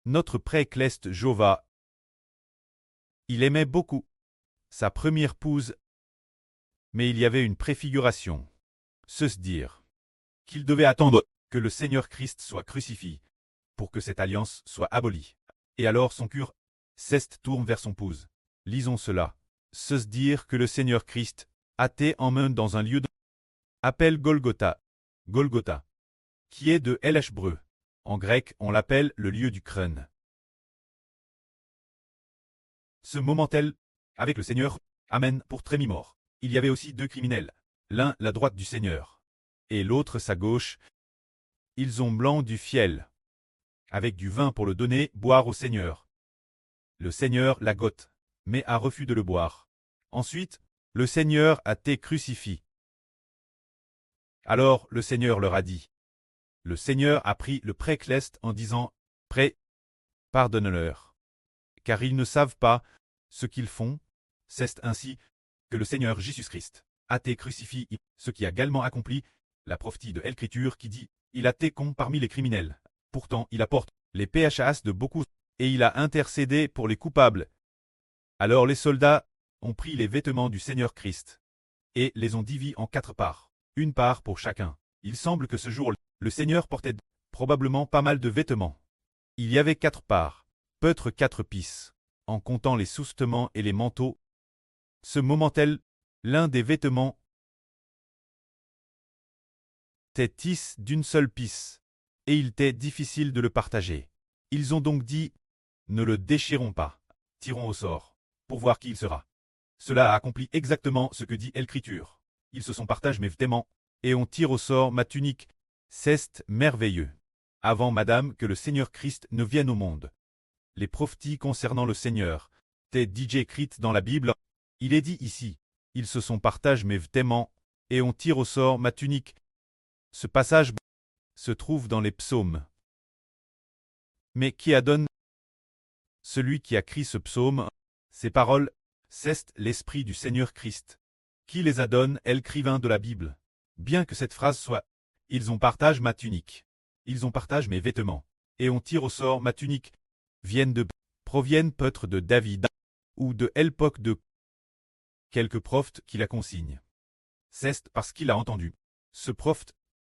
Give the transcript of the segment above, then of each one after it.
notre pré-cleste Jova. Il aimait beaucoup sa première épouse, mais il y avait une préfiguration. Se dire qu'il devait attendre que le Seigneur Christ soit crucifié pour que cette alliance soit abolie. Et alors son cœur tourne vers son épouse. Lisons cela. Se dire que le Seigneur Christ a été emmené dans un lieu appelle Golgotha, Golgotha, qui est de l'hébreu. En grec, on l'appelle le lieu du crâne. Ce moment-tel, avec le Seigneur, Amen, pour trémimort. Il y avait aussi 2 criminels, l'un la droite du Seigneur, et l'autre sa gauche. Ils ont blanc du fiel, avec du vin pour le donner, boire au Seigneur. Le Seigneur la gote, mais a refus de le boire. Ensuite, le Seigneur a été crucifié. Alors le Seigneur leur a dit. Le Seigneur a pris le pré-cleste en disant, Pré, pardonne-leur, car ils ne savent pas ce qu'ils font. C'est ainsi que le Seigneur Jésus-Christ a été crucifié, ce qui a également accompli la prophétie de l'Écriture qui dit, il a été con parmi les criminels. Pourtant il apporte les péchas de beaucoup, et il a intercédé pour les coupables. Alors les soldats ont pris les vêtements du Seigneur Christ, et les ont divisés en 4 parts, une part pour chacun. Il semble que ce jour, le Seigneur portait probablement pas mal de vêtements. Il y avait 4 parts, peut-être 4 pisses, en comptant les soustements et les manteaux. Ce moment-tel, l'un des vêtements était tisse d'une seule pisse, et il était difficile de le partager. Ils ont donc dit, ne le déchirons pas, tirons au sort, pour voir qui il sera. Cela a accompli exactement ce que dit l'Écriture. Ils se sont partagés mes vêtements, et on tire au sort ma tunique. C'est merveilleux. Avant, madame, que le Seigneur Christ ne vienne au monde. Les prophéties concernant le Seigneur, t'es DJ écrites dans la Bible. Il est dit ici, ils se sont partagés mes vêtements, et on tire au sort ma tunique. Ce passage se trouve dans les psaumes. Mais qui adonne celui qui a écrit ce psaume? Ces paroles, c'est l'Esprit du Seigneur Christ. Qui les adonne, l'écrivain de la Bible? Bien que cette phrase soit « Ils ont partagé ma tunique »,« Ils ont partagé mes vêtements » et « On tire au sort ma tunique » proviennent peut-être de David ou de l'époque de quelques prophètes qui la consignent. C'est parce qu'il a entendu. Ce prophète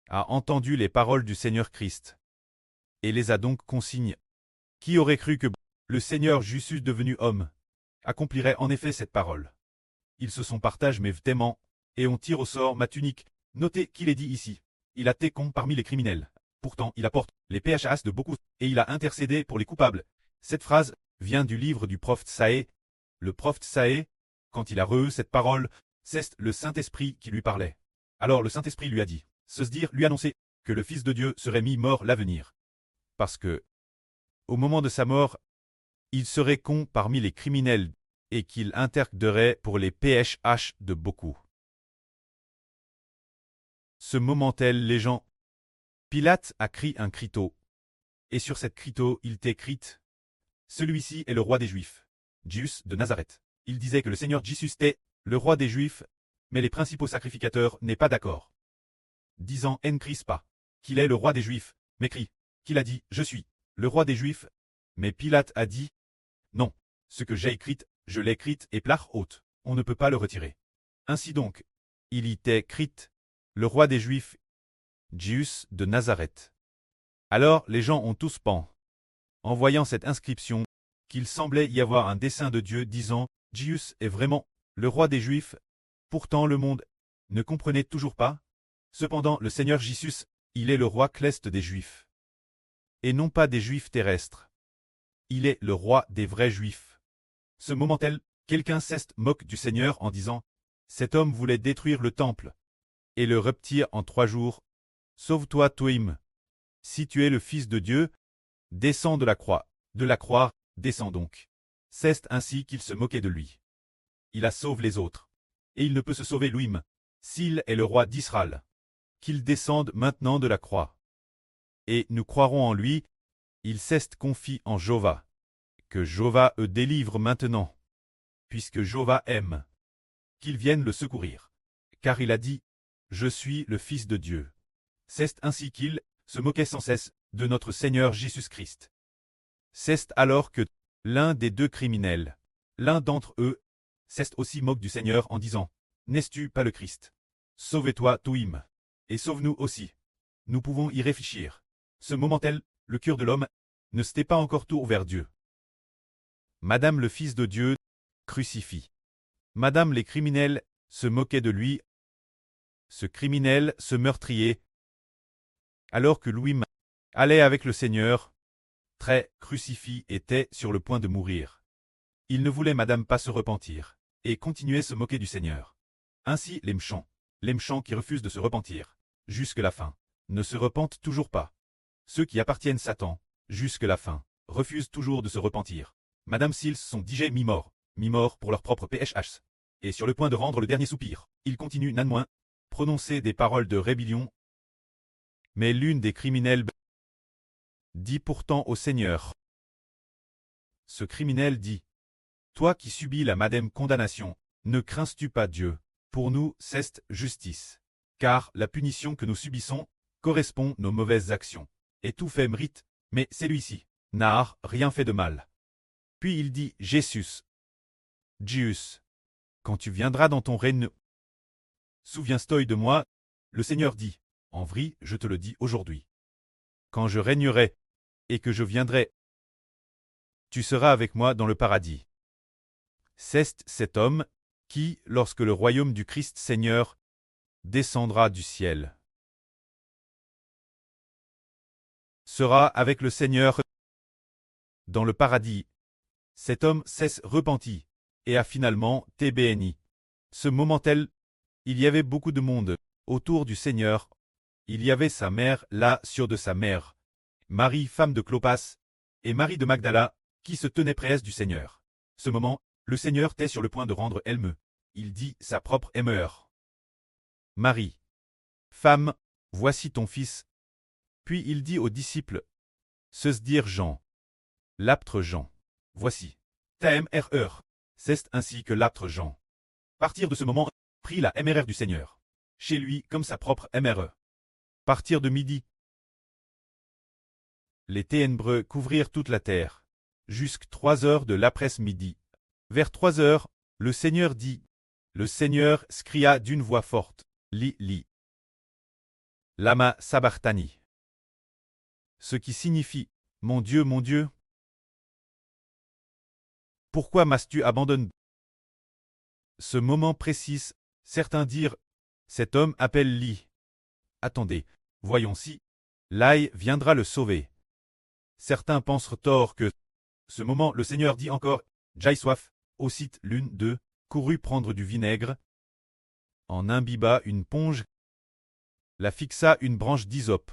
a entendu les paroles du Seigneur Christ et les a donc consignées. Qui aurait cru que le Seigneur Jésus devenu homme accomplirait en effet cette parole? Ils se sont partagés mes vêtements, et on tire au sort ma tunique. Notez qu'il est dit ici. Il a été con parmi les criminels. Pourtant il apporte les péchas de beaucoup, et il a intercédé pour les coupables. Cette phrase vient du livre du prophète Saë. Le prophète Saë, quand il a reçu cette parole, c'est le Saint-Esprit qui lui parlait. Alors le Saint-Esprit lui a dit, se dire lui annoncer, que le Fils de Dieu serait mis mort l'avenir. Parce que, au moment de sa mort, il serait con parmi les criminels, et qu'il intercéderait pour les péchas de beaucoup. Ce moment-tel, les gens. Pilate a crié un criteau, et sur cette criteau il était écrit « Celui-ci est le roi des Juifs, Jésus de Nazareth ». Il disait que le Seigneur Jésus était le roi des Juifs, mais les principaux sacrificateurs n'est pas d'accord. Disant « N'écris pas qu'il est le roi des Juifs », mais crie qu'il a dit « Je suis le roi des Juifs ». Mais Pilate a dit « Non, ce que j'ai écrit, je l'ai écrit et plare haute, on ne peut pas le retirer. » Ainsi donc, il y était écrit « Le roi des Juifs, Jésus de Nazareth ». Alors les gens ont tous pens, en voyant cette inscription, qu'il semblait y avoir un dessein de Dieu disant « Jésus est vraiment le roi des Juifs ». Pourtant le monde ne comprenait toujours pas. Cependant le Seigneur Jésus, il est le roi céleste des Juifs. Et non pas des Juifs terrestres. Il est le roi des vrais Juifs. Ce moment-tel, quelqu'un moque du Seigneur en disant « Cet homme voulait détruire le temple et le rebâtir en 3 jours. Sauve-toi toi-même. Si tu es le Fils de Dieu, descends de la croix. De la croix, descends donc. » C'est ainsi qu'il se moquait de lui. Il a sauvé les autres. Et il ne peut se sauver lui-même, s'il est le roi d'Israël. Qu'il descende maintenant de la croix. Et nous croirons en lui, il s'est confié en Jova. Que Jova délivre maintenant. Puisque Jova aime. Qu'il vienne le secourir. Car il a dit, je suis le Fils de Dieu. C'est ainsi qu'il se moquait sans cesse de notre Seigneur Jésus-Christ. C'est alors que l'un des deux criminels, l'un d'entre eux, c'est aussi moque du Seigneur en disant, « N'es-tu pas le Christ? Sauve-toi, Touim, et sauve-nous aussi. » Nous pouvons y réfléchir. Ce moment-là, le cœur de l'homme ne s'était pas encore tourné vers Dieu. Madame le Fils de Dieu crucifie. Madame les criminels se moquaient de lui. Ce criminel, ce meurtrier, alors que Louis allait avec le Seigneur, très crucifix, était sur le point de mourir. Il ne voulait madame pas se repentir, et continuait se moquer du Seigneur. Ainsi les méchants qui refusent de se repentir, jusque la fin, ne se repentent toujours pas. Ceux qui appartiennent Satan, jusque la fin, refusent toujours de se repentir. Madame s'ils sont déjà mi-morts pour leur propre PHH, et sur le point de rendre le dernier soupir, ils continuent néanmoins, prononcer des paroles de rébellion. Mais l'une des criminels dit pourtant au Seigneur. Ce criminel dit, « Toi qui subis la madame condamnation, ne crains-tu pas Dieu? Pour nous, c'est justice. Car la punition que nous subissons correspond à nos mauvaises actions. Et tout fait mérite, mais celui-ci n'a rien fait de mal. » Puis il dit, « Jésus, quand tu viendras dans ton règne, souviens-toi de moi. » Le Seigneur dit, « En vrai, je te le dis aujourd'hui. Quand je régnerai, et que je viendrai, tu seras avec moi dans le paradis. » C'est cet homme qui, lorsque le royaume du Christ Seigneur descendra du ciel, sera avec le Seigneur dans le paradis. Cet homme s'est repenti et a finalement été béni. Ce moment-là, il y avait beaucoup de monde autour du Seigneur. Il y avait sa mère là sur de sa mère, Marie, femme de Clopas, et Marie de Magdala, qui se tenaient près du Seigneur. Ce moment, le Seigneur était sur le point de rendre Elme. Il dit sa propre aimeure. Marie, femme, voici ton fils. Puis il dit aux disciples, se dire Jean, l'aptre Jean, voici, ta MRR. C'est ainsi que l'aptre Jean, partir de ce moment, prit la MRR du Seigneur, chez lui comme sa propre MRE. Partir de midi, les ténébreux couvrirent toute la terre, jusqu'à 3 heures de l'après-midi. Vers 3 heures, le Seigneur dit, le Seigneur s'cria d'une voix forte, Li, lama sabachthani. Ce qui signifie, mon Dieu, pourquoi m'as-tu abandonné? Ce moment précis, certains dirent, cet homme appelle Li. Attendez, voyons si l'Aïe viendra le sauver. Certains pensent tort que, ce moment le Seigneur dit encore, j'aille soif, aussitôt l'une d'eux, courut prendre du vinaigre, en imbiba une ponge, la fixa une branche d'hysope,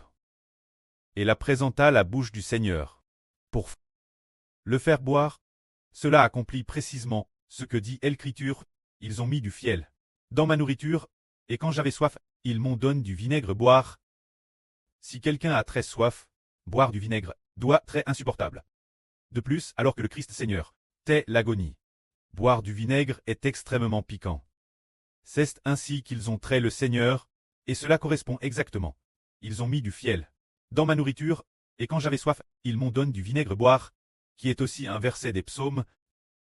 et la présenta à la bouche du Seigneur. Pour le faire boire, cela accomplit précisément ce que dit l'Écriture, ils ont mis du fiel dans ma nourriture, et quand j'avais soif, ils m'ont donné du vinaigre boire. Si quelqu'un a très soif, boire du vinaigre doit très insupportable. De plus, alors que le Christ Seigneur tait l'agonie, boire du vinaigre est extrêmement piquant. C'est ainsi qu'ils ont trait le Seigneur, et cela correspond exactement. Ils ont mis du fiel dans ma nourriture, et quand j'avais soif, ils m'ont donné du vinaigre boire, qui est aussi un verset des psaumes,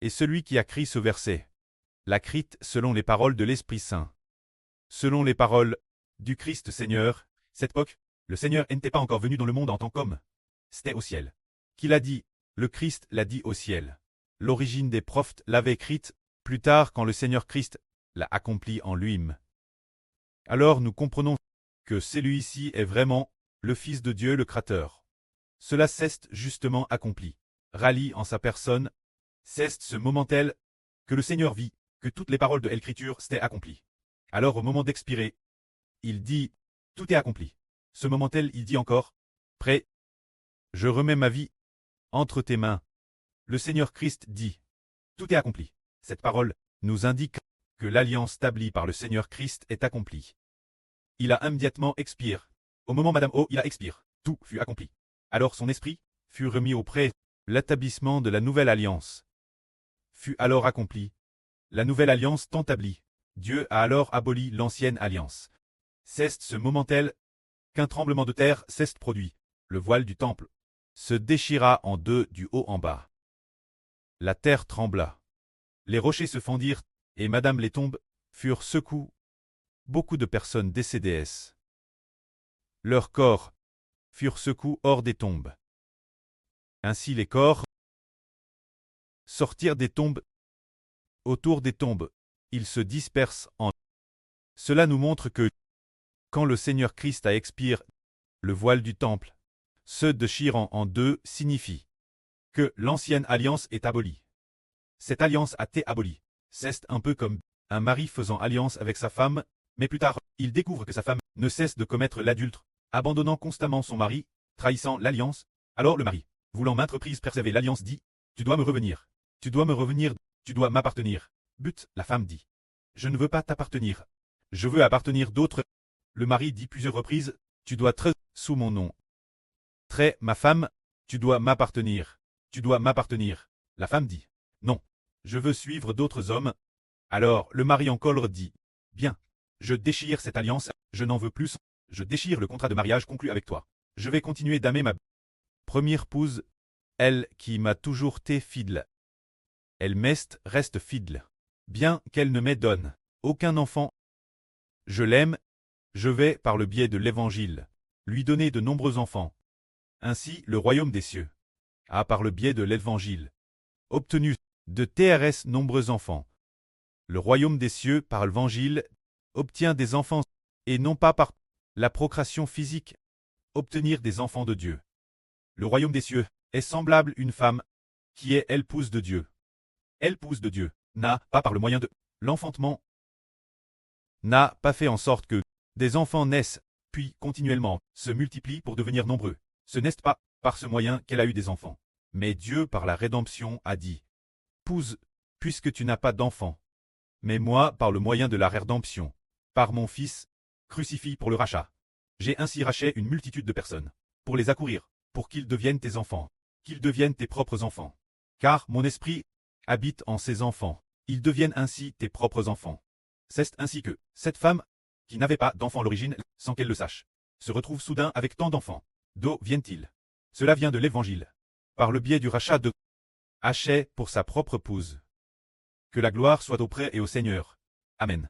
et celui qui a écrit ce verset l'a écrit selon les paroles de l'Esprit Saint. Selon les paroles du Christ Seigneur, cette époque, le Seigneur n'était pas encore venu dans le monde en tant qu'homme. C'était au ciel. Qui l'a dit? Le Christ l'a dit au ciel. L'origine des prophètes l'avait écrite, plus tard quand le Seigneur Christ l'a accompli en lui-même. Alors nous comprenons que celui-ci est vraiment le Fils de Dieu le Créateur. Cela s'est justement accompli. Rallie en sa personne, c'est ce moment tel que le Seigneur vit, que toutes les paroles de l'Écriture s'étaient accomplies. Alors au moment d'expirer, il dit, tout est accompli. Ce moment tel il dit encore, prêt, je remets ma vie entre tes mains. Le Seigneur Christ dit, tout est accompli. Cette parole nous indique que l'alliance établie par le Seigneur Christ est accomplie. Il a immédiatement expiré. Au moment Madame O, il a expiré. Tout fut accompli. Alors son esprit fut remis auprès. L'établissement de la nouvelle alliance fut alors accompli. La nouvelle alliance tant établie. Dieu a alors aboli l'ancienne alliance. C'est ce moment tel qu'un tremblement de terre s'est produit. Le voile du temple se déchira en deux du haut en bas. La terre trembla. Les rochers se fendirent, et madame les tombes furent secoues. Beaucoup de personnes décédées. Leurs corps furent secoués hors des tombes. Ainsi les corps sortirent des tombes. Autour des tombes, ils se dispersent en. Cela nous montre que, quand le Seigneur Christ a expiré le voile du temple, se déchirant en deux signifie que l'ancienne alliance est abolie. Cette alliance a été abolie. C'est un peu comme un mari faisant alliance avec sa femme, mais plus tard, il découvre que sa femme ne cesse de commettre l'adultère, abandonnant constamment son mari, trahissant l'alliance. Alors le mari, voulant maintes reprises préserver l'alliance, dit « Tu dois me revenir. Tu dois me revenir. Tu dois m'appartenir. » But, la femme dit « Je ne veux pas t'appartenir. Je veux appartenir d'autres. » Le mari dit plusieurs reprises « Tu dois très sous mon nom. Très, ma femme, tu dois m'appartenir. Tu dois m'appartenir. » La femme dit « Non. Je veux suivre d'autres hommes. » Alors le mari en colère dit « Bien. Je déchire cette alliance. Je n'en veux plus. Je déchire le contrat de mariage conclu avec toi. Je vais continuer d'aimer ma première épouse, elle qui m'a toujours été fidèle. Elle m'est reste fidèle. Bien qu'elle ne me donne aucun enfant, je l'aime. Je vais, par le biais de l'Évangile, lui donner de nombreux enfants. Ainsi, le royaume des cieux a, par le biais de l'Évangile, obtenu de TRS nombreux enfants. Le royaume des cieux, par l'Évangile, obtient des enfants, et non pas par la procréation physique, obtenir des enfants de Dieu. Le royaume des cieux est semblable à une femme qui est épouse de Dieu. Épouse de Dieu n'a pas par le moyen de l'enfantement, n'a pas fait en sorte que des enfants naissent, puis continuellement se multiplient pour devenir nombreux. Ce n'est pas par ce moyen qu'elle a eu des enfants. Mais Dieu, par la rédemption, a dit « Épouse, puisque tu n'as pas d'enfant. Mais moi, par le moyen de la rédemption, par mon Fils, crucifié pour le rachat. J'ai ainsi racheté une multitude de personnes, pour les accourir, pour qu'ils deviennent tes enfants, qu'ils deviennent tes propres enfants. Car mon esprit habite en ces enfants, ils deviennent ainsi tes propres enfants. » C'est ainsi que cette femme, qui n'avait pas d'enfant à l'origine, sans qu'elle le sache, se retrouve soudain avec tant d'enfants. D'où viennent-ils? Cela vient de l'Évangile, par le biais du rachat de Hachet pour sa propre épouse. Que la gloire soit auprès et au Seigneur. Amen.